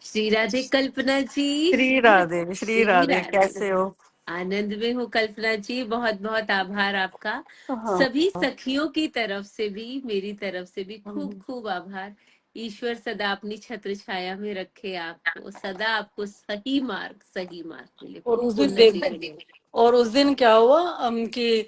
श्री राधे कल्पना जी। श्री राधे, श्री श्री राधे, राधे। कैसे हो? आनंद में हूँ कल्पना जी, बहुत बहुत आभार आपका। हाँ। सभी सखियों की तरफ से भी, मेरी तरफ से भी खूब खूब आभार। ईश्वर सदा अपनी छत्र छाया में रखे आपको, सदा आपको सही मार्ग मिले। और खूब उस दिन उन्नति देख मिले। और उस दिन क्या हुआ कि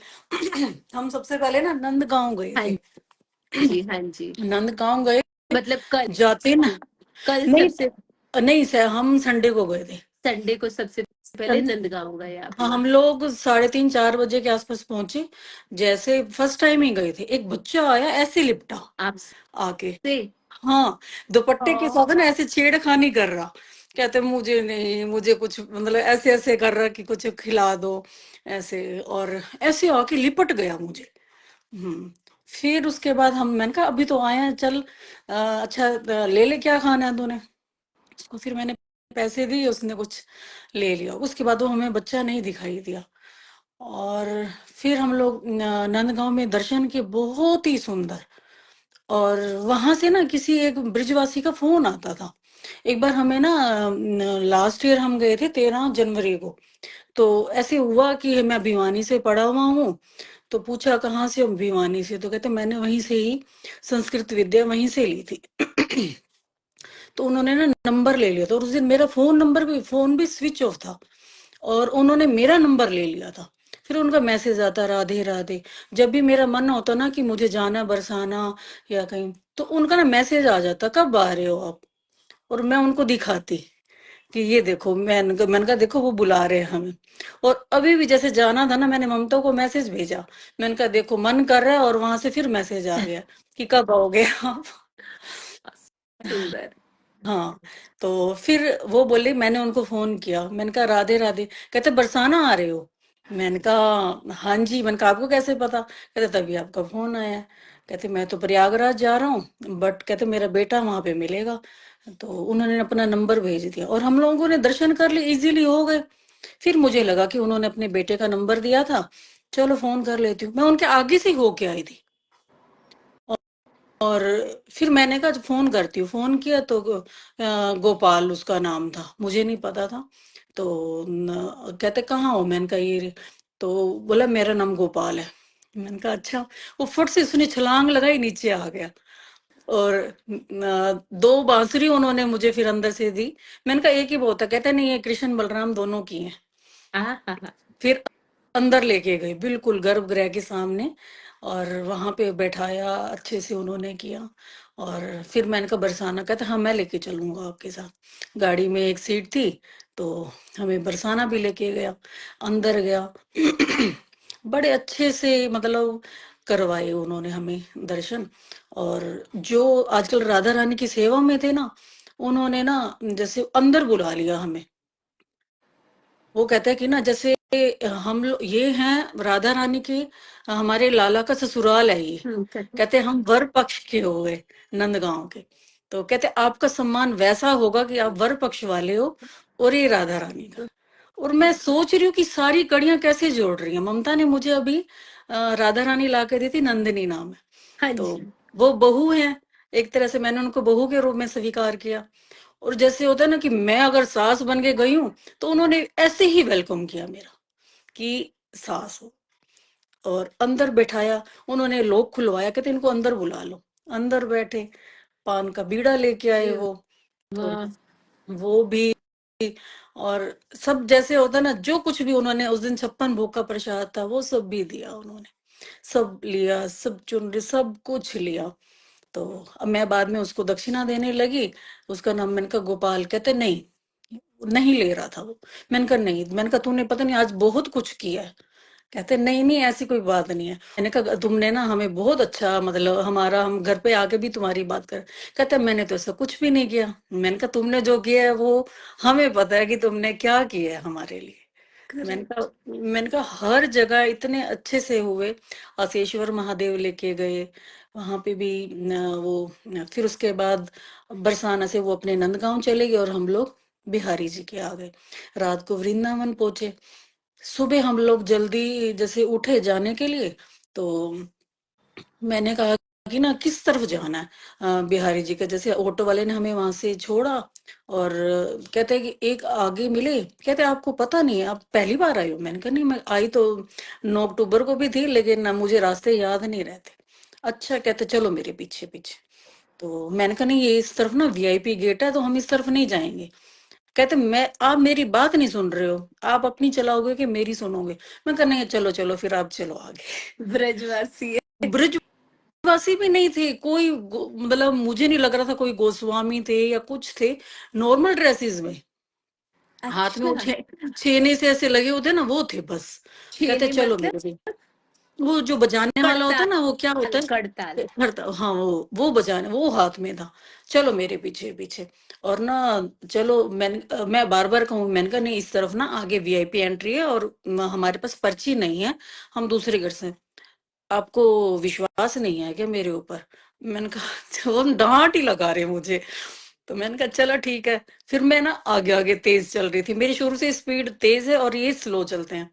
हम सबसे पहले ना नंदगांव गए हाँ थे। जी, हाँ जी। नंदगांव गए मतलब कल? जाते ना। कल नहीं सबसे नहीं सर, हम संडे को गए थे। संडे को सबसे पहले नंदगांव गए आप हाँ, लोग? हम लोग 3:30-4 बजे के आसपास पहुंचे। जैसे फर्स्ट टाइम ही गए थे, एक बच्चा आया ऐसे लिपटा आपसे? आके। हाँ, दुपट्टे के साथ ना ऐसे छेड़खानी कर रहा। कहते मुझे नहीं, मुझे कुछ मतलब ऐसे ऐसे कर रहा कि कुछ खिला दो ऐसे, और ऐसे आके लिपट गया मुझे। फिर उसके बाद मैंने कहा अभी तो आए हैं, चल अच्छा ले ले क्या खाना है तूने। उसको फिर मैंने पैसे दिए, उसने कुछ ले लिया। उसके बाद वो हमें बच्चा नहीं दिखाई दिया। और फिर हम लोग नंदगांव में दर्शन किए, बहुत ही सुंदर। और वहां से ना किसी एक ब्रिजवासी का फोन आता था। एक बार हमें ना लास्ट ईयर हम गए थे 13 जनवरी को। तो ऐसे हुआ कि मैं भिवानी से पढ़ा हुआ हूँ। तो पूछा कहाँ से? हम भिवानी से। तो कहते मैंने वहीं से ही संस्कृत विद्या वहीं से ली थी। तो उन्होंने ना नंबर ले लिया था, और उस दिन मेरा फोन भी स्विच ऑफ था। और उन्होंने मेरा नंबर ले लिया था। फिर उनका मैसेज आता, राधे राधे। जब भी मेरा मन होता ना कि मुझे जाना बरसाना या कहीं, तो उनका ना मैसेज आ जाता, कब आ रहे हो आप। और मैं उनको दिखाती कि ये देखो, मैंने कहा देखो वो बुला रहे हैं हमें। और अभी भी जैसे जाना था ना, मैंने ममता को मैसेज भेजा। मैंने कहा देखो मन कर रहा है, और वहां से फिर मैसेज आ गया कि कब आओगे आप। सुंदर। हाँ। तो फिर वो बोले, मैंने उनको फोन किया, मैंने कहा राधे राधे। कहते बरसाना आ रहे हो? मैंने कहा हाँ जी। मैंने कहा आपको कैसे पता? कहते तभी आपका फोन आया। कहते मैं तो प्रयागराज जा रहा हूँ, बट कहते मेरा बेटा वहां पे मिलेगा। तो उन्होंने अपना नंबर भेज दिया, और हम लोगों ने दर्शन कर लिए, इजीली हो गए। फिर मुझे लगा कि उन्होंने अपने बेटे का नंबर दिया था, चलो फोन कर लेती हूँ। मैं उनके आगे से होके आई थी। और फिर मैंने कहा फोन करती हूँ। फोन किया तो गोपाल उसका नाम था, मुझे नहीं पता था। तो कहते कहाँ हो? मैंने कहा ये। तो बोला मेरा नाम गोपाल है। मैंने कहा अच्छा। वो फट से उसने छलांग लगाई, नीचे आ गया। और 2 बांसुरी उन्होंने मुझे फिर अंदर से दी। मैंने कहा एक ही बहुत है। कहते नहीं, ये कृष्ण बलराम दोनों की हैं। फिर अंदर लेके गए, बिल्कुल गर्भगृह के सामने। और वहां पे बैठाया, अच्छे से उन्होंने किया। और फिर मैंने कहा बरसाना? कहता हाँ मैं लेके चलूंगा आपके साथ। गाड़ी में एक सीट थी, तो हमें बरसाना भी लेके गया। अंदर गया। बड़े अच्छे से मतलब करवाए उन्होंने हमें दर्शन। और जो आजकल राधा रानी की सेवा में थे ना, उन्होंने ना जैसे अंदर बुला लिया हमें। वो कहता है कि ना जैसे हम लोग ये हैं राधा रानी के, हमारे लाला का ससुराल है ये। कहते हम वर पक्ष के हो गए, नंदगांव के। तो कहते आपका सम्मान वैसा होगा कि आप वर पक्ष वाले हो, और ये राधा रानी का। और मैं सोच रही हूँ कि सारी कड़ियां कैसे जोड़ रही हैं। ममता ने मुझे अभी राधा रानी ला के दी थी, नंदिनी नाम है। तो वो बहू है, एक तरह से मैंने उनको बहू के रूप में स्वीकार किया। और जैसे होता है ना कि मैं अगर सास बन के गई हूँ, तो उन्होंने ऐसे ही वेलकम किया मेरा कि सास हो। और अंदर बैठाया, उन्होंने लोग खुलवाया, कहते इनको अंदर बुला लो। अंदर बैठे, पान का बीड़ा लेके आए वो। तो वो भी, और सब जैसे होता ना, जो कुछ भी उन्होंने उस दिन 56 भोग का प्रसाद था वो सब भी दिया उन्होंने। सब लिया, सब चुनरी, सब कुछ लिया। तो अब मैं बाद में उसको दक्षिणा देने लगी। उसका नाम, मैंने कहा गोपाल। कहते नहीं, नहीं ले रहा था वो। मैंने कहा नहीं। मैंने कहा तूने पता नहीं आज बहुत कुछ किया है। कहते नहीं नहीं, ऐसी कोई बात नहीं है। मैंने कहा तुमने ना हमें बहुत अच्छा, मतलब हमारा, हम घर पे आके भी तुम्हारी बात कर। कहते मैंने तो ऐसा कुछ भी नहीं किया। मैंने कहा तुमने जो किया है वो हमें पता है कि तुमने क्या किया है हमारे लिए। मैंने कहा हर जगह इतने अच्छे से हुए। आसेश्वर महादेव लेके गए, वहां पे भी फिर उसके बाद बरसाना से वो अपने नंदगांव चले गए, और हम लोग बिहारी जी के आ गए। रात को वृंदावन पहुंचे। सुबह हम लोग जल्दी जैसे उठे जाने के लिए। तो मैंने कहा कि ना किस तरफ जाना है। बिहारी जी का जैसे ऑटो वाले ने हमें वहां से छोड़ा, और कहते हैं कि एक आगे मिले, कहते हैं आपको पता नहीं है, आप पहली बार आई हो। मैंने कहा नहीं, मैं आई तो 9 अक्टूबर को भी थी, लेकिन ना मुझे रास्ते याद नहीं रहते। अच्छा, कहते चलो मेरे पीछे पीछे। तो मैंने कहा नहीं, ये इस तरफ ना वीआईपी गेट है, तो हम इस तरफ नहीं जाएंगे। कहते मैं, आप मेरी बात नहीं सुन रहे हो, आप अपनी चलाओगे कि मेरी सुनोगे। मैं कहा नहीं, चलो चलो फिर आप चलो आगे। ब्रजवासी है। ब्रजवासी भी नहीं थे कोई, मतलब मुझे नहीं लग रहा था कोई गोस्वामी थे या कुछ थे, नॉर्मल ड्रेसेस में, हाथ में वो अच्छा, छेने से ऐसे लगे होते ना, वो थे बस। कहते छेनी चलो मतलब मेरे भी, वो जो बजाने वाला होता है ना, वो क्या होता कड़ताल, है, कड़ताल। हाँ वो बजाने, वो हाथ में था। चलो मेरे पीछे पीछे। और ना, चलो मैं बार बार कहूँ, मैंने कहा नहीं, इस तरफ ना आगे वीआईपी एंट्री है, और हमारे पास पर्ची नहीं है, हम दूसरे घर से, आपको विश्वास नहीं है क्या मेरे ऊपर। मैंने कहा वो डांट ही लगा रहे मुझे। तो मैंने कहा चलो ठीक है। फिर मैं ना आगे आगे तेज चल रही थी, मेरी शुरू से स्पीड तेज है और ये स्लो चलते हैं।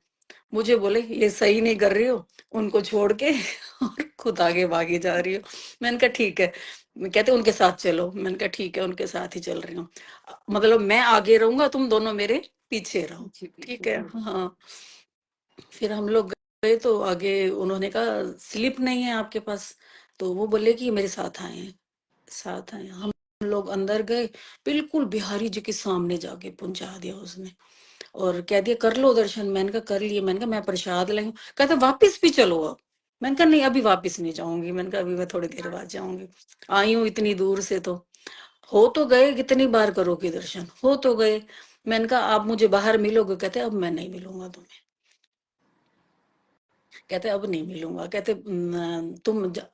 मुझे बोले ये सही नहीं कर रही हो, उनको छोड़ के और खुद आगे भागी जा रही हो। मैंने कहा ठीक है। कहते उनके साथ चलो, मैंने कहा ठीक है, उनके साथ ही चल रही हूँ। मतलब मैं आगे रहूंगा, तुम दोनों मेरे पीछे रहो। पीछे पीछे ठीक है, चल। हाँ। फिर हम लोग गए तो आगे, उन्होंने कहा स्लिप नहीं है आपके पास, तो वो बोले कि मेरे साथ आए हैं, साथ आए हैं। हम लोग अंदर गए, बिल्कुल बिहारी जी के सामने जाके पहुंचा दिया उसने, और कह दिया कर लो दर्शन। मैंने कहा कर लिए। मैंने कहा मैं प्रसाद लाई हूँ। कहते वापिस भी चलो अब। मैंने कहा नहीं, अभी वापिस नहीं जाऊंगी। मैंने कहा अभी मैं थोड़ी देर बाद जाऊंगी, आई हूँ इतनी दूर से तो। हो तो गए, कितनी बार करोगे दर्शन, हो तो गए। मैंने कहा आप मुझे बाहर मिलोगे, कहते अब मैं नहीं मिलूंगा तुम्हें। कहते अब नहीं मिलूंगा, कहते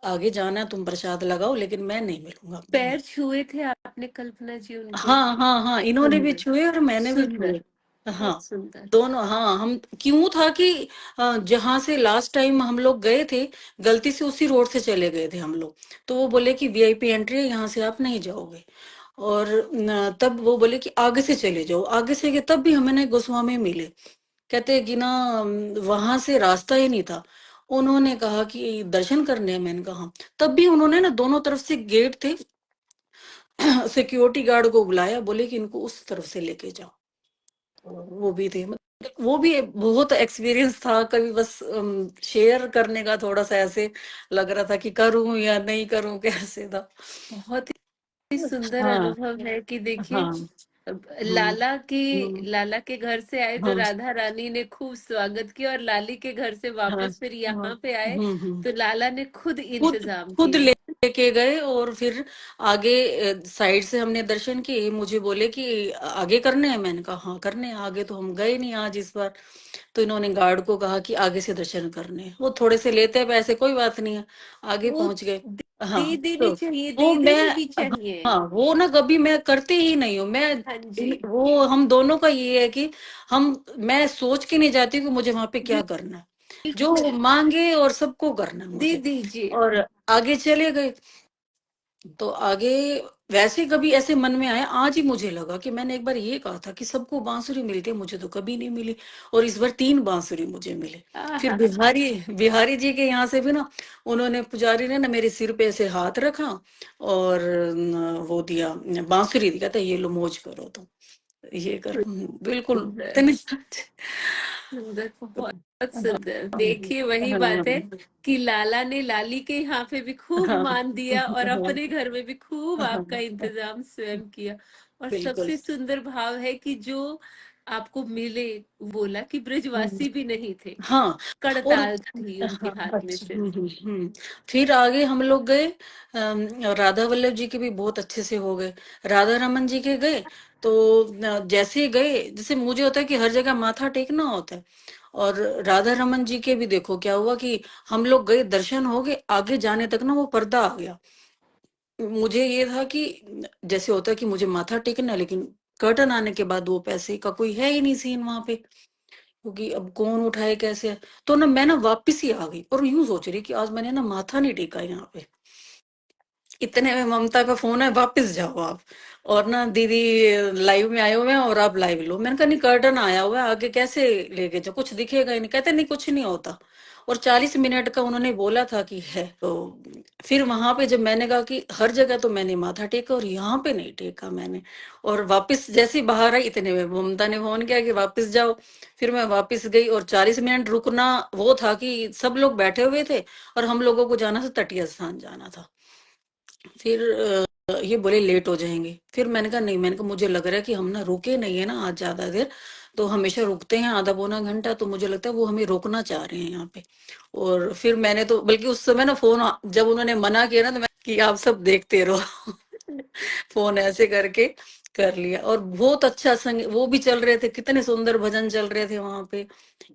आगे जाना है, तुम प्रसाद लगाओ, लेकिन मैं नहीं मिलूंगा अब तुम्हें। पैर छुए थे आपने कल्पना जी उनके? हाँ हाँ हाँ, इन्होंने भी सुंदर, छुए और मैंने भी छुए। सुंदर, हाँ, बहुत सुंदर। दोनों। हाँ, हम क्यों था कि जहां से लास्ट टाइम हम लोग गए थे, गलती से उसी रोड से चले गए थे हम लोग। तो वो बोले कि वीआईपी एंट्री है, यहाँ से आप नहीं जाओगे। और तब वो बोले कि आगे से चले जाओ, आगे से गए तब भी हमें ना गोस्वामी मिले। कहते हैं कि ना वहां से रास्ता ही नहीं था। उन्होंने कहा कि दर्शन करने हैं। मैंने कहा हाँ। तब भी उन्होंने ना दोनों तरफ से गेट थे, सिक्योरिटी गार्ड को बुलाया, बोले कि इनको उस तरफ से लेके जाओ। तो वो भी थे, मतलब वो भी बहुत एक्सपीरियंस था, कभी बस शेयर करने का, थोड़ा सा ऐसे लग रहा था कि करूं या नहीं करूं, कैसे था। बहुत ही सुंदर हाँ अनुभव है कि देखिए, हाँ। अब हम्म हम्म, लाला के घर से आए तो हाँ राधा रानी ने खूब स्वागत किया, और लाली के घर से हाँ वापस फिर हाँ, यहाँ पे आए हम्म। तो लाला ने खुद खुद इंतजाम खुद किए। लेके गए, और फिर आगे साइड से हमने दर्शन किए। मुझे बोले कि आगे करने हैं। मैंने कहा हाँ करने हैं। आगे तो हम गए नहीं आज इस बार। तो इन्होंने गार्ड को कहा कि आगे से दर्शन करने हैं। वो थोड़े से लेते हैं पैसे, कोई बात नहीं है, आगे वो पहुंच गए। दे हाँ, देने तो चाहिए, वो दे मैं, देने ही चाहिए। हाँ वो ना कभी मैं करते ही नहीं हूँ मैं। हाँ जी, वो हम दोनों का ये है कि हम, मैं सोच के नहीं जाती कि मुझे वहां पे क्या करना है, जो बिल्कुल, मांगे और सबको करना है दे मुझे। दीजिए। और आगे चले गए। तो आगे वैसे कभी ऐसे मन में आया, आज ही मुझे लगा कि मैंने एक बार ये कहा था कि सबको बांसुरी मिलती है, मुझे तो कभी नहीं मिली, और इस बार 3 बांसुरी मुझे मिले। फिर आहा, बिहारी बिहारी जी के यहाँ से भी ना, उन्होंने, पुजारी ने ना मेरे सिर पे ऐसे हाथ रखा, और वो दिया, बांसुरी दी, कहता ये लो मौज करो तुम, ये करो। बिल्कुल सुंदर, इतने सुंदर, बहुत हाँ सुंदर। देखिए वही बात है कि लाला ने लाली के यहाँ पे भी खूब हाँ मान दिया, और हाँ अपने घर में भी खूब हाँ, आपका इंतजाम स्वयं किया। और बिल्कुल। सबसे सुंदर भाव है कि जो आपको मिले, बोला कि ब्रजवासी भी नहीं थे, हाँ, और कड़ताल थी उनके हाँ हाथ में अच्छा, सिर्फ। फिर आगे हम लोग गए, राधा वल्लभ जी के भी बहुत अच्छे से हो गए, राधा रमन जी के गए। तो जैसे ही गए, जैसे मुझे होता है कि हर जगह माथा टेकना होता है, और राधा रमन जी के भी देखो क्या हुआ कि हम लोग गए, दर्शन हो गए, आगे जाने तक ना वो पर्दा आ गया। मुझे ये था कि जैसे होता है कि मुझे माथा टेकना है, लेकिन कर्टन आने के बाद वो पैसे का कोई है ही नहीं सीन वहां पे, क्योंकि अब कौन उठाए कैसे। तो ना मैं ना वापिस ही आ गई, और यूं सोच रही कि आज मैंने ना माथा नहीं टेका यहाँ पे। इतने में ममता का फोन है, वापस जाओ आप, और ना दीदी लाइव में आए हुए हैं, और आप लाइव लो। मैंने कहा नहीं, कर्टन आया हुआ है आगे, कैसे लेके जाओ, कुछ दिखेगा ही नहीं। कहते नहीं कुछ नहीं होता। और 40 मिनट का उन्होंने बोला था कि है। तो फिर वहां पे जब मैंने कहा कि हर जगह तो मैंने माथा टेका और यहाँ पे नहीं टेका मैंने, और वापस जैसे ही बाहर आई इतने में ममता ने फोन किया कि वापस जाओ। फिर मैं वापस गई और 40 मिनट रुकना वो था कि सब लोग बैठे हुए थे और हम लोगों को जाना था, तटीय स्थान जाना था। फिर ये बोले लेट हो जाएंगे। फिर मैंने कहा नहीं, मैंने कहा मुझे लग रहा है कि हम ना रुके नहीं है ना आज ज्यादा देर, तो हमेशा रुकते हैं आधा पौना घंटा, तो मुझे लगता है वो हमें रोकना चाह रहे हैं यहाँ पे। और फिर मैंने तो बल्कि उस समय ना फोन जब उन्होंने मना किया ना तो मैं कि आप सब देखते रहो फोन ऐसे करके कर लिया। और बहुत अच्छा संग वो भी चल रहे थे, कितने सुंदर भजन चल रहे थे वहां पे,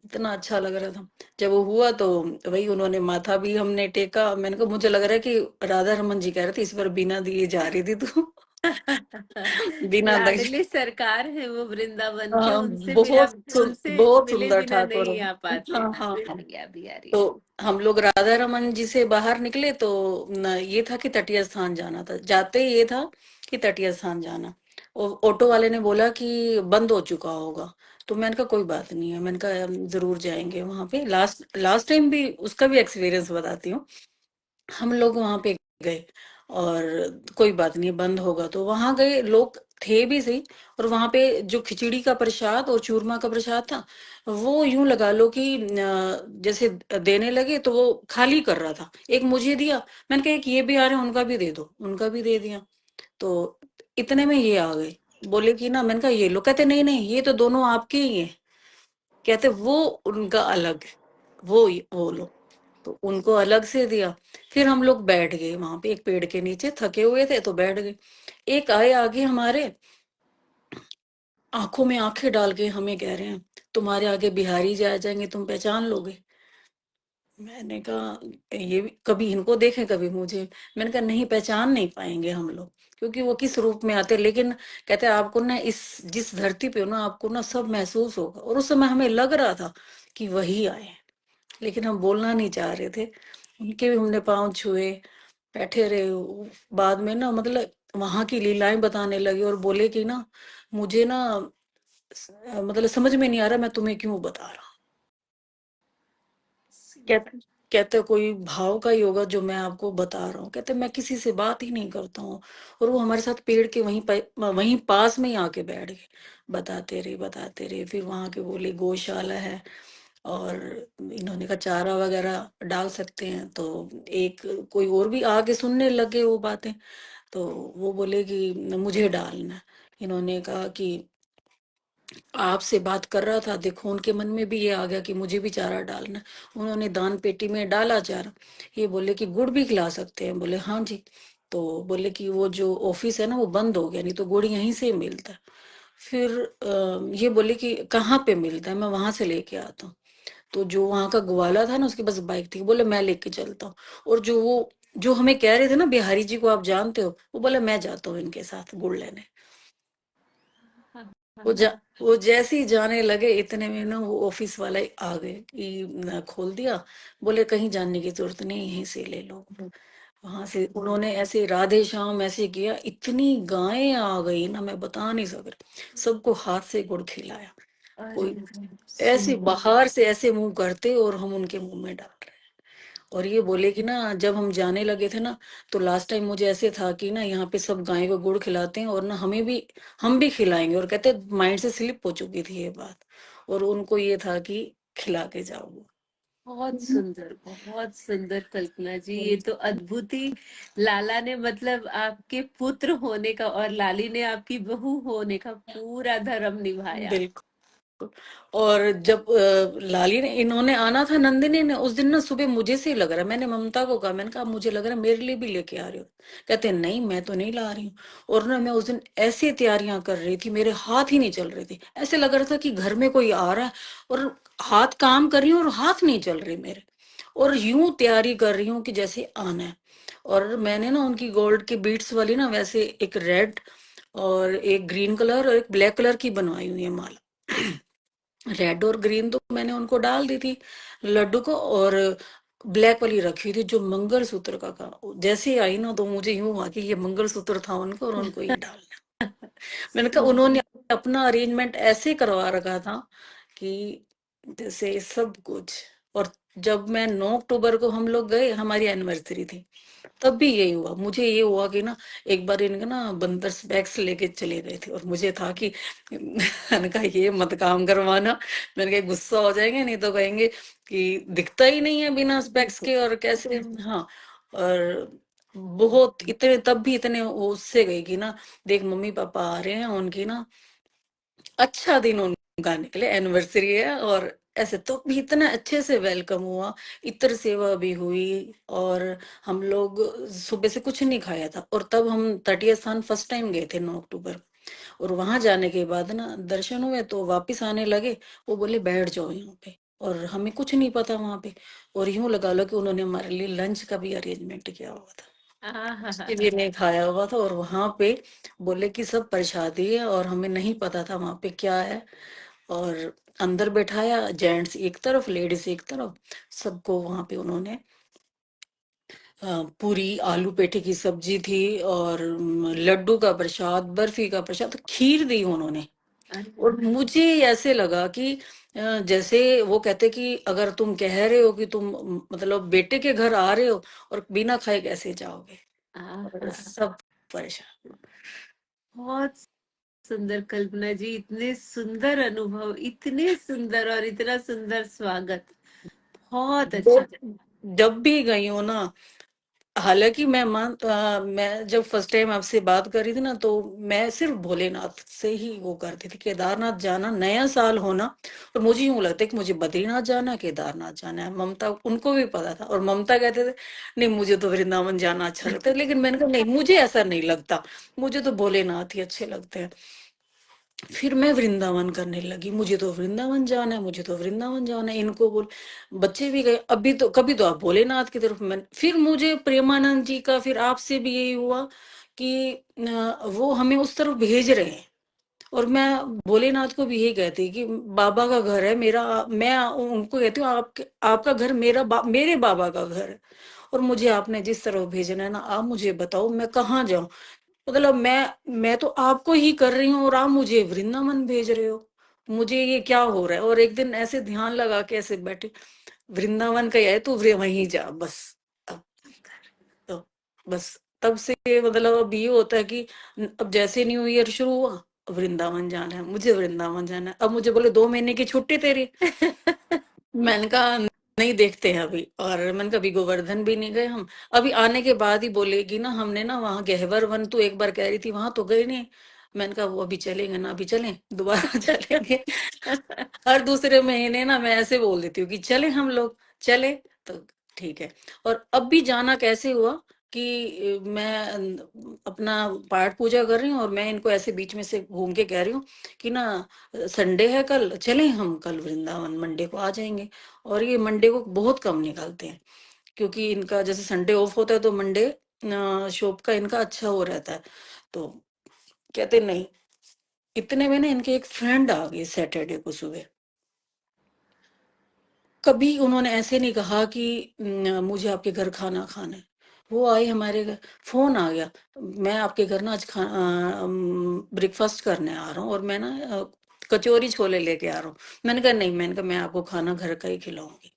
इतना अच्छा लग रहा था। जब वो हुआ तो वही उन्होंने माथा भी हमने टेका। मैंने कहा मुझे लग रहा है कि राधा रमन जी कह रहे थे इस बार बिना दिए जा रही थी तू बिना दर्शन। लाडली सरकार है वो वृंदावन के, हाँ, उनसे बिना, उनसे बहुत मिले सुंदर बिना ठाकुर नहीं है। आ पाते। हाँ हाँ हाँ। बिहारी आ बिहारी तो आ। हम लोग राधा रमन जी से बाहर निकले तो ये था कि तटीय स्थान जाना था, जाते ही ये था कि तटीय स्थान जाना। और ऑटो वाले ने बोला कि बंद हो चुका होगा। तो मैंने कहा कोई बात नहीं है, मैंने कहा हम जरूर जाएंगे वहां पे। लास्ट लास्ट टाइम भी उसका भी एक्सपीरियंस बताती हूँ। हम लोग वहां पे गए और कोई बात नहीं बंद होगा, तो वहां गए, लोग थे भी सही। और वहां पे जो खिचड़ी का प्रसाद और चूरमा का प्रसाद था, वो यूं लगा लो कि जैसे देने लगे तो वो खाली कर रहा था। एक मुझे दिया, मैंने कहा एक ये भी आ रहे हैं उनका भी दे दो, उनका भी दे दिया। तो इतने में ये आ गए, बोले कि ना, मैंने कहा ये लो, कहते नहीं नहीं ये तो दोनों आपके ही है, कहते वो उनका अलग है, वो लो। तो उनको अलग से दिया। फिर हम लोग बैठ गए वहां पे एक पेड़ के नीचे, थके हुए थे तो बैठ गए। एक आए आगे हमारे, आंखों में आंखें डाल के हमें कह रहे हैं तुम्हारे आगे बिहारी जी आ जाएंगे, तुम पहचान लोगे। मैंने कहा ये भी कभी इनको देखें कभी मुझे। मैंने कहा नहीं, पहचान नहीं पाएंगे हम लोग, क्योंकि वो किस रूप में आते। लेकिन कहते आपको ना इस जिस धरती पे हो ना, आपको ना सब महसूस होगा। और उस समय हमें लग रहा था कि वही आए, लेकिन हम बोलना नहीं चाह रहे थे। उनके भी हमने पांव छुए, बैठे रहे। बाद में ना मतलब वहां की लीलाएं बताने लगे और बोले कि ना मुझे ना मतलब समझ में नहीं आ रहा मैं तुम्हें क्यों बता रहा हूँ। कहते कहते कोई भाव का ही होगा जो मैं आपको बता रहा हूँ। कहते मैं किसी से बात ही नहीं करता हूँ। और वो हमारे साथ पेड़ के वहीं पास में ही आके बैठ गए, बताते रहे। फिर वहां के बोले गौशाला है और इन्होंने कहा चारा वगैरह डाल सकते हैं। तो एक कोई और भी आगे सुनने लगे वो बातें। तो वो बोले कि मुझे डालना है। इन्होंने कहा कि आपसे बात कर रहा था, देखो उनके मन में भी ये आ गया कि मुझे भी चारा डालना है। उन्होंने दान पेटी में डाला चारा। ये बोले कि गुड़ भी खिला सकते हैं, बोले हाँ जी। तो बोले कि वो जो ऑफिस है ना वो बंद हो गया, नहीं तो गुड़ यहीं से मिलता है। फिर ये बोले कि कहाँ पे मिलता है, मैं वहां से लेके आता हूँ। तो जो वहां का ग्वाला था ना उसके पास बाइक थी, बोले मैं लेके चलता हूँ। और जो वो जो हमें कह रहे थे ना बिहारी जी को आप जानते हो, वो बोले मैं जाता हूँ इनके साथ गुड़ लेने। वो जा वो जैसे ही जाने लगे इतने में ना वो ऑफिस वाला ही आ गए कि खोल दिया। बोले कहीं जाने की जरूरत नहीं, यहीं से ले लो। वहां से उन्होंने ऐसे राधे श्याम ऐसे किया, इतनी गायें आ गई ना मैं बता नहीं सक रही। सबको हाथ से गुड़ खिलाया। अरे कोई ऐसे बाहर से ऐसे मुंह करते और हम उनके मुंह में डाल रहे। और ये बोले कि ना जब हम जाने लगे थे ना, तो लास्ट टाइम मुझे ऐसे था कि ना यहाँ पे सब गाय को गुड़ खिलाते हैं और ना हम भी खिलाएंगे। और कहते माइंड से स्लिप हो चुकी थी ये बात, और उनको ये था कि खिला के जाओ। बहुत सुंदर कल्पना जी, ये तो अद्भुत ही। लाला ने मतलब आपके पुत्र होने का और लाली ने आपकी बहू होने का पूरा धर्म निभाया। बिल्कुल। और जब लाली ने इन्होंने आना था, नंदिनी ने उस दिन ना सुबह मुझे से ही लग रहा है, मैंने ममता को कहा, मैंने कहा मुझे लग रहा है मेरे लिए भी लेके आ रही हो। कहते नहीं मैं तो नहीं ला रही हूँ। और ना मैं उस दिन ऐसी तैयारियां कर रही थी, मेरे हाथ ही नहीं चल रहे थे, ऐसे लग रहा था कि घर में कोई आ रहा है और हाथ काम कर रही हूँ और हाथ नहीं चल रहे मेरे। और यूं तैयारी कर रही हूँ कि जैसे आना है। और मैंने ना उनकी गोल्ड की बीट्स वाली ना वैसे एक रेड और एक ग्रीन कलर और एक ब्लैक कलर की बनवाई हुई है माला। रेड और ग्रीन तो मैंने उनको डाल दी थी लड्डू को, और ब्लैक वाली रखी थी जो मंगलसूत्र का जैसे ही आई ना तो मुझे यूं हुआ कि ये मंगलसूत्र था उनका और उनको ये डालना। मैंने कहा उन्होंने अपना अरेंजमेंट ऐसे करवा रखा था कि जैसे सब कुछ। और जब मैं 9 अक्टूबर को हम लोग गए, हमारी एनिवर्सरी थी, तब भी यही हुआ। मुझे ये हुआ कि ना एक बार इनका ना बंदर स्पेक्स लेके चले गए थे, और मुझे था कि मैंने कहा ये मत काम करवाना, मैंने कहा गुस्सा हो जाएंगे, नहीं तो कहेंगे कि दिखता ही नहीं है बिना स्पेक्स के, और कैसे। हाँ। और बहुत इतने, तब भी इतने वो उससे गई कि ना देख मम्मी पापा आ रहे हैं, उनकी ना अच्छा दिन उनका निकले, एनिवर्सरी है, और ऐसे तो भी इतना अच्छे से वेलकम हुआ, इत्र सेवा भी हुई। और हम लोग सुबह से कुछ नहीं खाया था, और तब हम तटीय स्थान फर्स्ट टाइम गए थे 9 अक्टूबर। और वहां जाने के बाद ना दर्शन हुए, तो वापस आने लगे, वो बोले बैठ जाओ यहाँ पे, और हमें कुछ नहीं पता वहां पे। और यूं लगा लो कि उन्होंने हमारे लिए लंच का भी अरेंजमेंट किया हुआ था, उसके भी नहीं खाया हुआ था। और वहां पे बोले कि सब प्रसादी है, और हमें नहीं पता था वहां पे क्या है। और अंदर बैठाया, जेंट्स एक तरफ लेडीज एक तरफ, सबको वहां पे उन्होंने पूरी आलू पेठे की सब्जी थी, और लड्डू का प्रसाद, बर्फी का प्रसाद, खीर दी उन्होंने। और मुझे ऐसे लगा कि जैसे वो कहते कि अगर तुम कह रहे हो कि तुम मतलब बेटे के घर आ रहे हो, और बिना खाए कैसे जाओगे। और सब परेशान। बहुत सुंदर कल्पना जी, इतने सुंदर अनुभव, इतने सुंदर और इतना सुंदर स्वागत, बहुत अच्छा। जब भी गई हूँ ना, हालांकि मैं जब फर्स्ट टाइम आपसे बात कर रही थी ना, तो मैं सिर्फ भोलेनाथ से ही वो करती थी, केदारनाथ जाना नया साल होना। और मुझे यूं लगता है कि मुझे बद्रीनाथ जाना है, केदारनाथ जाना है। ममता उनको भी पता था, और ममता कहते थे नहीं मुझे तो वृंदावन जाना अच्छा लगता है, लेकिन मैंने कहा नहीं, मुझे ऐसा नहीं लगता, मुझे तो भोलेनाथ ही अच्छे लगते हैं। फिर मैं वृंदावन करने लगी, मुझे तो वृंदावन जाना है, मुझे तो वृंदावन जाना है। इनको बोल, बच्चे भी गए, अभी तो कभी तो आप भोलेनाथ की तरफ। मैं फिर मुझे प्रेमानंद जी का, फिर आपसे भी यही हुआ कि वो हमें उस तरफ भेज रहे हैं। और मैं भोलेनाथ को भी यही कहती कि बाबा का घर है मेरा, मैं उनको कहती हूँ आपके, आपका घर मेरे बाबा का घर है, और मुझे आपने जिस तरफ भेजना है ना, आप मुझे बताओ मैं कहाँ जाऊं। मतलब मैं तो आपको ही कर रही हूँ, और आप मुझे वृंदावन भेज रहे हो, मुझे ये क्या हो रहा है। और एक दिन ऐसे ध्यान लगा के ऐसे बैठे, वृंदावन का ही है तो वहीं जा बस। अब तो बस तब से मतलब अब ये होता है कि अब जैसे न्यू ईयर शुरू हुआ, वृंदावन जाना है, मुझे वृंदावन जाना है। अब मुझे बोले 2 महीने की छुट्टी तेरी, मैंने कहा नहीं देखते हैं अभी। और मैंने कहा अभी गोवर्धन भी नहीं गए हम, अभी आने के बाद ही बोलेगी ना, हमने ना वहाँ गहवर वन तो एक बार कह रही थी, वहां तो गए नहीं। मैंने कहा वो अभी चलेंगे ना, अभी चलें दोबारा चलेंगे। हर दूसरे महीने ना मैं ऐसे बोल देती हूँ कि चले हम लोग, चले तो ठीक है। और अब भी जाना कैसे हुआ कि मैं अपना पाठ पूजा कर रही हूँ, और मैं इनको ऐसे बीच में से घूम के कह रही हूँ कि ना संडे है कल, चलें हम कल वृंदावन, मंडे को आ जाएंगे। और ये मंडे को बहुत कम निकलते हैं, क्योंकि इनका जैसे संडे ऑफ होता है, तो मंडे शॉप का इनका अच्छा हो रहता है। तो कहते नहीं। इतने में ना इनके एक फ्रेंड आ गए सैटरडे को सुबह। कभी उन्होंने ऐसे नहीं कहा कि मुझे आपके घर खाना खाना है। वो आए हमारे घर, फोन आ गया, मैं आपके घर ना आज ब्रेकफास्ट करने आ रहा हूँ, और मैं ना कचौरी छोले लेके आ रहा हूँ। मैंने कहा नहीं, मैंने कहा मैं आपको खाना घर का ही खिलाऊंगी।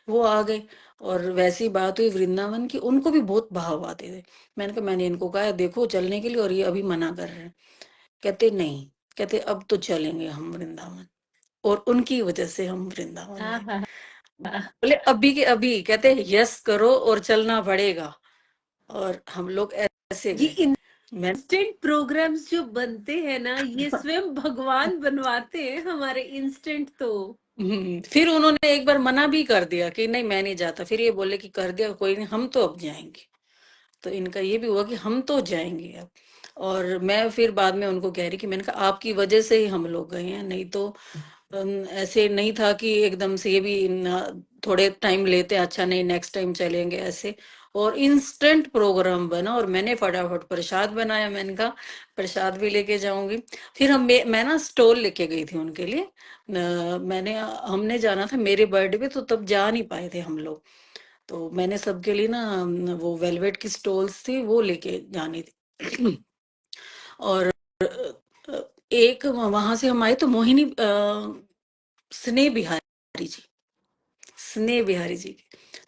वो आ गए, और वैसी बात हुई वृंदावन की, उनको भी बहुत भाव आते थे। मैंने कहा, मैंने इनको कहा देखो चलने के लिए, और ये अभी मना कर रहे हैं। कहते नहीं, कहते अब तो चलेंगे हम वृंदावन, और उनकी वजह से हम वृंदावन गए। बोले अभी के अभी, कहते यस करो और चलना पड़ेगा। और हम लोग ऐसे ये गए। मैं इंस्टेंट प्रोग्राम्स जो बनते हैं ना, ये स्वयं भगवान बनवाते हैं हमारे इंस्टेंट तो। फिर उन्होंने एक बार मना भी कर दिया कि नहीं मैं नहीं जाता, फिर ये बोले कि कर दिया कोई नहीं, हम तो अब जाएंगे। तो इनका ये भी हुआ कि हम तो जाएंगे अब। और मैं फिर बाद में उनको कह रही कि मैंने कहा आपकी वजह से ही हम लोग गए हैं, नहीं तो ऐसे नहीं था कि एकदम से ये भी थोड़े टाइम लेते अच्छा नहीं नेक्स्ट टाइम चलेंगे ऐसे। और इंस्टेंट प्रोग्राम बना, और मैंने फटाफट प्रसाद बनाया, मैंने कहा प्रसाद भी लेके जाऊंगी। फिर मैं ना स्टॉल लेके गई थी उनके लिए। हमने जाना था मेरे बर्थडे पे, तो तब जा नहीं पाए थे हम लोग। तो मैंने सबके लिए ना वो वेलवेट की स्टॉल्स थी, वो लेके जानी थी। और एक वहां से हम आए तो मोहिनी स्नेह बिहारी जी, स्नेह बिहारी जी की।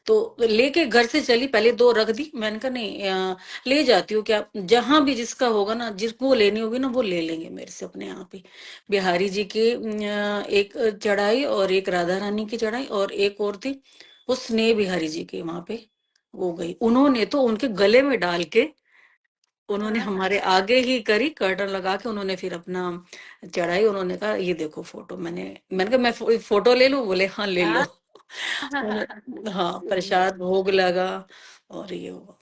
तो लेके घर से चली, पहले 2 रख दी, मैंने कहा नहीं ले जाती हूँ, क्या जहां भी जिसका होगा ना, जिसको लेनी होगी ना वो ले लेंगे मेरे से अपने आप ही। बिहारी जी की एक चढ़ाई, और एक राधा रानी की चढ़ाई, और एक और थी वो स्नेह बिहारी जी की, वहां पे वो गई। उन्होंने तो उनके गले में डाल के, उन्होंने हाँ हमारे आगे ही करी, कर्टन लगा के उन्होंने फिर अपना चढ़ाई। उन्होंने कहा ये देखो फोटो, मैंने कहा मैं फोटो ले लूं, बोले हाँ ले लो। हाँ। हाँ, सुंदर, प्रसाद भोग लगा और ये हुआ।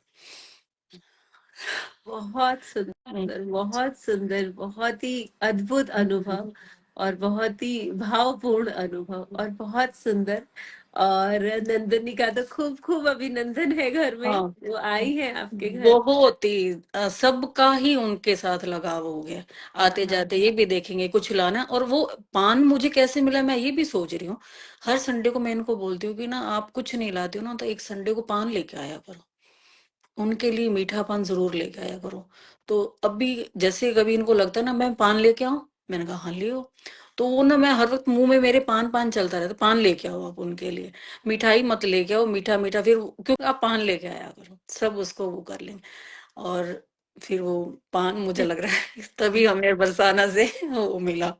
बहुत सुंदर, बहुत सुंदर, बहुत ही अद्भुत अनुभव, और बहुत ही भावपूर्ण अनुभव, और बहुत सुंदर। और नंदनी का तो खूब खूब अभिनंदन है घर में, हाँ, वो आई है आपके घर। बहुत ही सबका ही उनके साथ लगाव हो गया। आते हाँ। जाते ये भी देखेंगे कुछ लाना। और वो पान मुझे कैसे मिला, मैं ये भी सोच रही हूँ। हर संडे को मैं इनको बोलती हूँ कि ना आप कुछ नहीं लाते हो ना, तो एक संडे को पान लेके आया करो, उनके लिए मीठा पान जरूर लेके आया करो। तो अभी जैसे कभी इनको लगता है ना मैं पान लेके आऊं, मैंने कहा हाँ ले आओ। तो वो ना, मैं हर वक्त मुंह में मेरे पान पान चलता रहता, पान लेके आओ आप उनके लिए, मिठाई मत लेके आओ, मीठा मीठा फिर क्योंकि आप पान लेके आया करो, सब उसको वो कर लेंगे। और फिर वो पान मुझे लग रहा है तभी हमें बरसाना से वो मिला।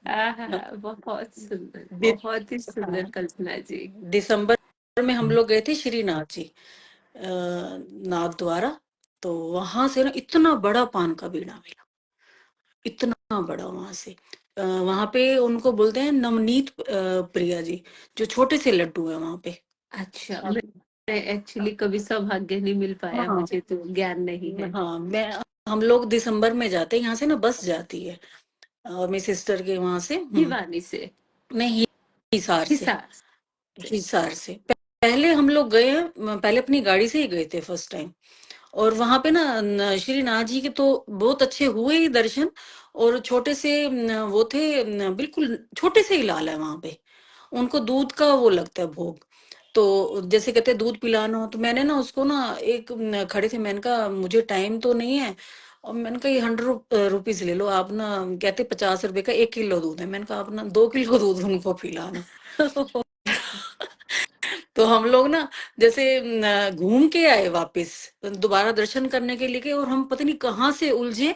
बहुत सुंदर, दि- बहुत ही सुंदर हाँ, कल्पना जी। दिसंबर में हम लोग गए थे श्रीनाथ जी, नाथ द्वारा। तो वहां से ना इतना बड़ा पान का बीड़ा मिला, इतना बड़ा वहां से। वहां पे उनको बोलते हैं नवनीत प्रिया जी, जो छोटे से लड्डू है वहां पे। अच्छा, मैं एक्चुअली कभी सौभाग्य नहीं मिल पाया, हाँ, मुझे तो ज्ञान नहीं है। हाँ, मैं हम लोग दिसंबर में जाते हैं, यहाँ से ना बस जाती है मेरी सिस्टर के वहां से। भिवानी से, मैं हिसार से, हिसार से। हिसार से पहले हम लोग गए हैं, पहले अपनी गाड़ी से ही गए थे फर्स्ट टाइम। और वहां पे ना श्री नाथ जी के तो बहुत अच्छे हुए ही दर्शन। और छोटे से वो थे, बिल्कुल छोटे से ही लाल है वहां पे, उनको दूध का वो लगता है भोग। तो जैसे कहते हैं दूध पिलाना हो, तो मैंने ना उसको ना एक खड़े थे, मैंने कहा मुझे टाइम तो नहीं है, और मैंने कहा ये 100 रुपीज ले लो आप ना। कहते 50 रुपए का 1 किलो दूध है, मैंने कहा आप ना 2 किलो दूध उनको पिलाना। तो हम लोग ना जैसे घूम के आए वापस, दोबारा दर्शन करने के लिए गए, और हम पता नहीं कहाँ से उलझे,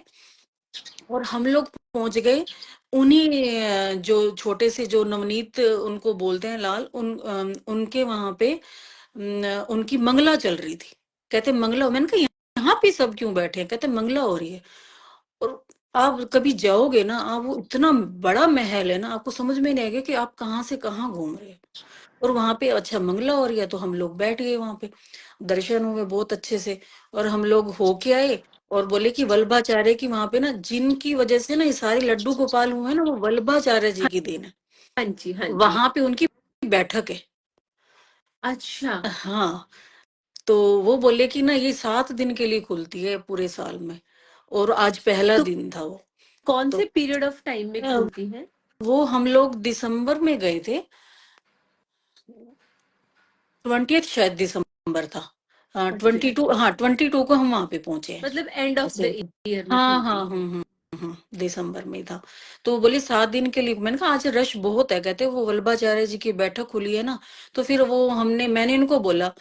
और हम लोग पहुंच गए उन्हीं जो छोटे से जो नवनीत उनको बोलते हैं लाल, उनके वहां पे उनकी मंगला चल रही थी। कहते मंगला, मैंने कहा यहाँ पे सब क्यों बैठे हैं, कहते मंगला हो रही है। और आप कभी जाओगे ना, आप वो इतना बड़ा महल है ना, आपको समझ में नहीं आएगा कि आप कहाँ से कहाँ घूम रहे हैं। और वहां पे अच्छा मंगला हो रही है, तो हम लोग बैठ गए वहां पे, दर्शन हुए बहुत अच्छे से। और हम लोग होके आए, और बोले कि वल्लभाचार्य की वहां पे ना, जिनकी वजह से ना ये सारे लड्डू गोपाल हुए हैं ना, वो वल्लभाचार्य जी की देन है। हाँ जी, हाँ जी। वहां पे उनकी बैठक है। अच्छा, हाँ, तो वो बोले कि ना ये 7 दिन के लिए खुलती है पूरे साल में, और आज पहला तो दिन था वो। कौन तो से पीरियड ऑफ टाइम में अ, खुलती है? वो हम लोग दिसंबर में गए थे, 20 शायद दिसंबर था। हाँ, ओके, 22, हाँ 22 को हम वहां पे पहुंचे हैं। मतलब एंड ऑफ द ऐसे, ईयर में हाँ हाँ, खुलती है। दिसंबर में ही था। तो वो बोले 7 दिन के लिए, मैंने कहा आज रश बहुत है, कहते वो वल्लभाचार्य जी की बैठक खुली है ना। तो फिर वो मैंने इनको बोला,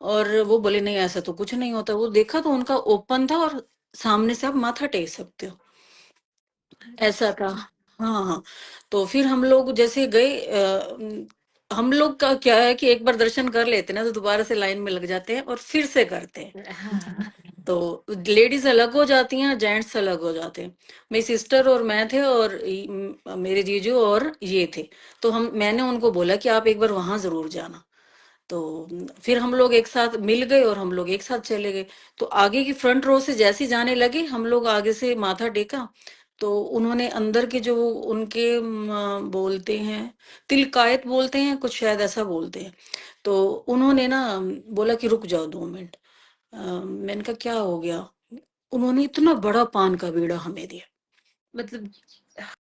और वो बोले नहीं ऐसा तो कुछ नहीं होता, वो देखा तो उनका ओपन था, और सामने से आप माथा टेक सकते हो, ऐसा था। हाँ हाँ। तो फिर हम लोग जैसे गए, हम लोग का क्या है कि एक बार दर्शन कर लेते हैं ना, तो दोबारा से लाइन में लग जाते हैं और फिर से करते हैं। हाँ। तो लेडीज अलग हो जाती हैं, जेंट्स अलग हो जाते हैं। मेरी सिस्टर और मैं थे, और मेरे जीजू और ये थे। तो मैंने उनको बोला कि आप एक बार वहां जरूर जाना। तो फिर हम लोग एक साथ मिल गए, और हम लोग एक साथ चले गए। तो आगे की फ्रंट रो से जैसे ही जाने लगे, हम लोग आगे से माथा टेका। तो उन्होंने अंदर के जो उनके बोलते हैं, तिलकायत बोलते हैं कुछ, शायद ऐसा बोलते हैं। तो उन्होंने ना बोला कि रुक जाओ 2 मिनट। मैंने कहा क्या हो गया। उन्होंने इतना बड़ा पान का बीड़ा हमें दिया। मतलब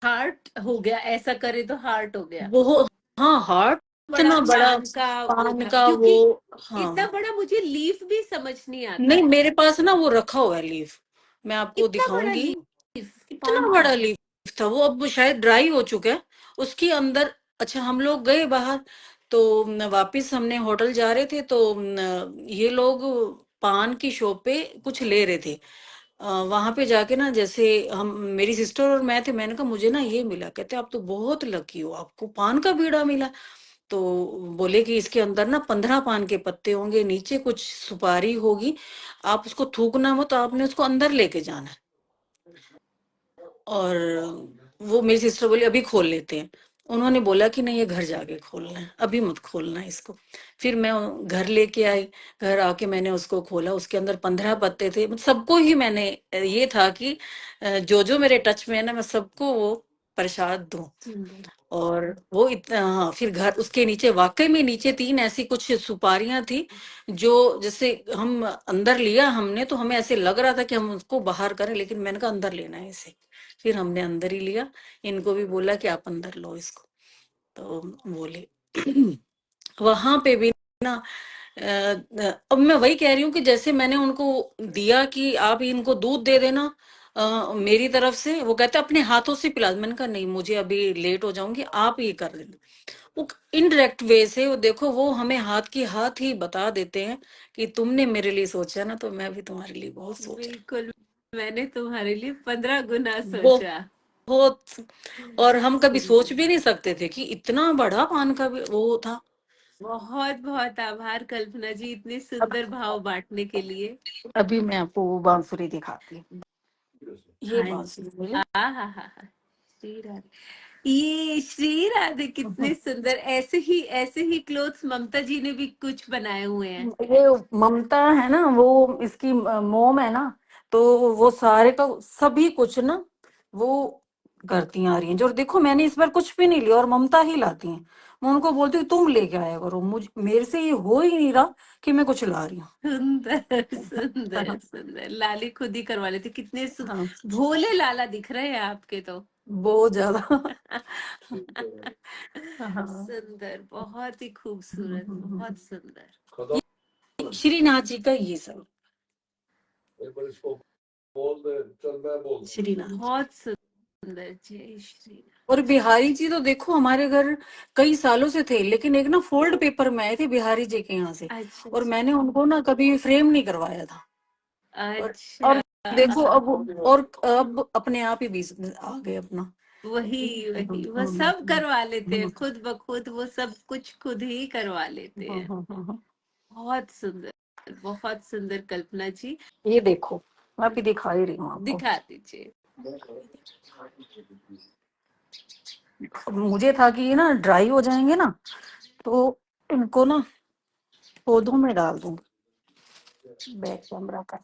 हार्ट हो गया, ऐसा करे तो हार्ट हो गया। वो, हाँ, हार्ट, बड़ा इतना बड़ा पान का वो पान था, का वो। क्योंकि इतना हाँ, बड़ा मुझे लीफ भी समझ नहीं आता नहीं है। मेरे पास ना वो रखा हुआ है लीफ, मैं आपको इतना बड़ा दिखाऊंगी। लीफ इतना पान बड़ा का। लीफ था वो, अब शायद ड्राई हो चुका है उसके अंदर। अच्छा, हम लोग गए बाहर, तो वापस हमने होटल जा रहे थे, तो ये लोग पान की शॉप पे कुछ ले रहे थे। वहां पे जाके ना, जैसे हम, मेरी सिस्टर और मैं थे, मैंने कहा मुझे ना ये मिला। कहते आप तो बहुत लकी हो, आपको पान का बीड़ा मिला। तो बोले कि इसके अंदर ना 15 पान के पत्ते होंगे, नीचे कुछ सुपारी होगी, आप उसको थूकना मत, आपने उसको अंदर लेके जाना है। और वो मेरी सिस्टर बोली अभी खोल लेते हैं। उन्होंने बोला कि नहीं, ये घर जाके खोलना है, अभी मत खोलना है इसको। फिर मैं घर लेके आई। घर आके मैंने उसको खोला, उसके अंदर 15 पत्ते थे। मतलब सबको ही मैंने, ये था कि जो जो मेरे टच में है ना, मैं सबको वो प्रसाद दूं। सुंदर। और वो इतना, हाँ, फिर घर, उसके नीचे वाकई में नीचे 3 ऐसी कुछ सुपारियां थी, जो जैसे हम अंदर लिया हमने, तो हमें ऐसे लग रहा था कि हम उसको बाहर करें, लेकिन मैंने कहा अंदर लेना है इसे। फिर हमने अंदर ही लिया। इनको भी बोला कि आप अंदर लो इसको। तो बोले वहां पे भी ना, अब मैं वही कह रही हूँ कि जैसे मैंने उनको दिया कि आप इनको दूध दे देना मेरी तरफ से, वो कहते अपने हाथों से पिला दो। मैंने कहा नहीं, मुझे अभी लेट हो जाऊंगी, आप ये कर देना। वो इनडायरेक्ट वे से, वो देखो, वो हमें हाथ की हाथ ही बता देते हैं कि तुमने मेरे लिए सोचा ना, तो मैं भी तुम्हारे लिए बहुत सोच रहा बिल्कुल, मैंने तुम्हारे लिए 15 गुना हूँ। सोचा। बहुत। और हम कभी सोच सुंदर। भी नहीं सकते थे कि इतना बड़ा पान का वो था। बहुत बहुत आभार कल्पना जी, इतने अब सुंदर भाव बांटने के लिए। अभी मैं आपको वो बांसुरी दिखाती हूँ। ये हाँ जी। बांसुरी मुझे, हा। श्री राधे, ये श्री राधे कितने सुंदर। ऐसे ही क्लोथ्स ममता जी ने भी कुछ बनाए हुए हैं। ये ममता है ना, वो इसकी मोम है ना, तो वो सारे का सभी कुछ ना वो करती आ रही हैं। जो देखो, मैंने इस बार कुछ भी नहीं लिया और ममता ही लाती हैं। मैं उनको बोलती हूँ तुम लेके आया करो, मुझे, मेरे से ये हो ही नहीं रहा कि मैं कुछ ला रही सुंदर सुंदर हूँ। सुंदर, लाली खुद ही करवा लेते। कितने हाँ, भोले लाला दिख रहे हैं आपके तो। बहुत ज्यादा। हाँ। सुंदर, बहुत ही खूबसूरत, बहुत सुंदर। श्रीनाथ जी का ये सब, श्रीनाथ जी। बहुत सुंदर, जय श्री और बिहारी जी तो देखो हमारे घर कई सालों से थे, लेकिन एक ना फोल्ड पेपर में आए थे बिहारी जी के यहाँ से। राम। अच्छा और अच्छा मैंने उनको ना कभी फ्रेम नहीं करवाया था। और अच्छा। देखो अब, और अब अपने आप ही बीच में आ गए अपना। वही वो सब करवा लेते हैं खुद ब खुद, वो सब कुछ खुद ही करवा लेते हैं। बहुत सुंदर, बहुत सुंदर कल्पना जी। ये देखो, मैं अभी दिखा ही रही हूँ आपको। दिखा दीजिए। मुझे था कि ये ना ड्राई हो जाएंगे ना, तो इनको ना पौधों में डाल दूं। बैक कैमरा का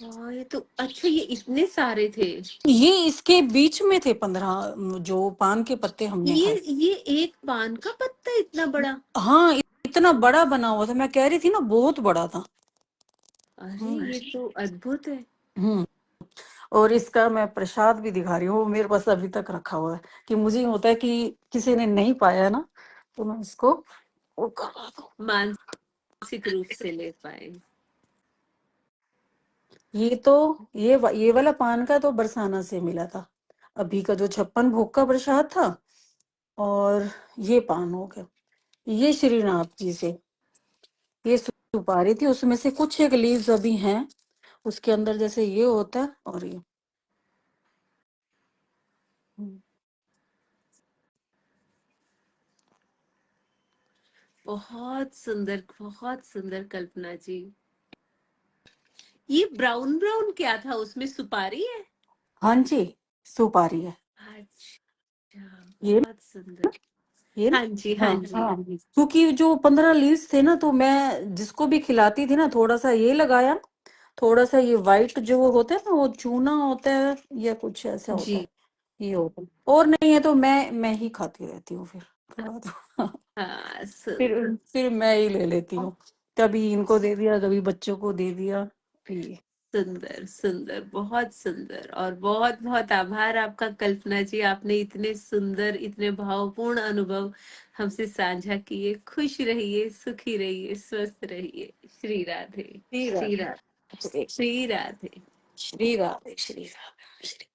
हाँ, ये तो अच्छा, ये इतने सारे थे। ये इसके बीच में थे 15 जो पान के पत्ते हमने खाए। ये एक पान का पत्ता इतना बड़ा। हाँ, इतना बड़ा बना हुआ था, मैं कह रही थी ना बहुत बड़ा था। अरे हम्म। ये तो अद्भुत है। हम्म। और इसका मैं प्रसाद भी दिखा रही हूँ, वो मेरे पास अभी तक रखा हुआ है। कि मुझे ये होता है कि किसी ने नहीं पाया ना, तो मैं इसको वो करवा दूं। मानसिक रूप से ले पाए। ये तो, ये वाला पान का तो बरसाना से मिला था। अभी का जो 56 भोग का प्रसाद था, और ये पान हो गया, ये श्रीनाथ जी से। ये सुपारी थी, उसमें से कुछ एक लीव्स अभी हैं उसके अंदर, जैसे ये होता है, और ये। बहुत सुंदर कल्पना जी। ये ब्राउन ब्राउन क्या था, उसमें सुपारी है? हाँ जी, सुपारी है अच्छा, ये बहुत सुंदर। ये हाँ जी, हाँ हाँ जी। हाँ। क्योंकि जो 15 लीव्स थे ना, तो मैं जिसको भी खिलाती थी ना, थोड़ा सा ये लगाया, थोड़ा सा ये वाइट जो वो होता है ना, वो चूना होता है या कुछ ऐसा होता जी है, ये होता है। और नहीं है तो मैं ही खाती रहती हूँ फिर थोड़ा तो। हाँ, फिर मैं ही ले लेती हूँ। कभी इनको दे दिया, कभी बच्चों को दे दिया। ये सुंदर सुंदर, बहुत सुंदर। और बहुत बहुत आभार आपका कल्पना जी, आपने इतने सुंदर, इतने भावपूर्ण अनुभव हमसे साझा किए। खुश रहिए, सुखी रहिए, स्वस्थ रहिए। श्री राधे। श्री श्री राधे, राधे। श्री राधे। श्री राधे, श्री राधे।